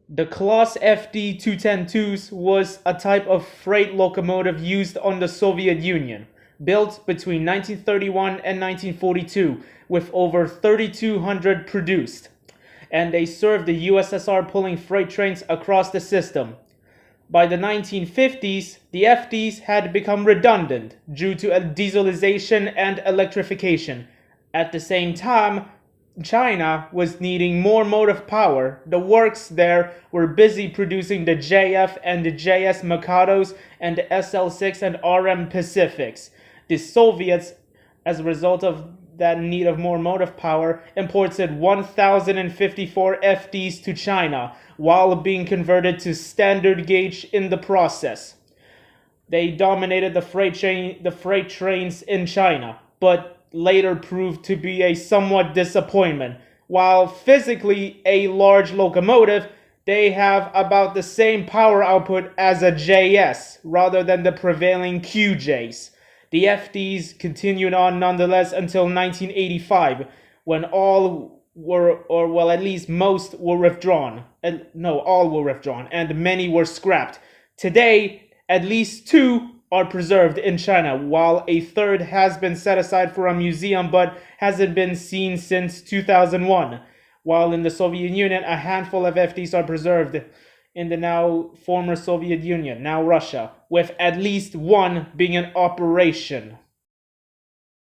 The Class FD-210-2s was a type of freight locomotive used on the Soviet Union, built between 1931 and 1942, with over 3,200 produced, and they served the USSR pulling freight trains across the system. By the 1950s, the FDs had become redundant due to dieselization and electrification. At the same time, China was needing more motive power. The works there were busy producing the JF and the JS Mikados and the SL6 and RM Pacifics. The Soviets, as a result of that need of more motive power, imported 1,054 FDs to China, while being converted to standard gauge in the process. They dominated the freight trains in China, but later proved to be a somewhat disappointment. While physically a large locomotive, they have about the same power output as a JS, rather than the prevailing QJs. The FDs continued on nonetheless until 1985, when all were, or well, at least most were withdrawn. No, all were withdrawn, and many were scrapped. Today, at least two are preserved in China, while a third has been set aside for a museum but hasn't been seen since 2001. While in the Soviet Union, a handful of FDs are preserved in the now former Soviet Union, now Russia, with at least one being in operation.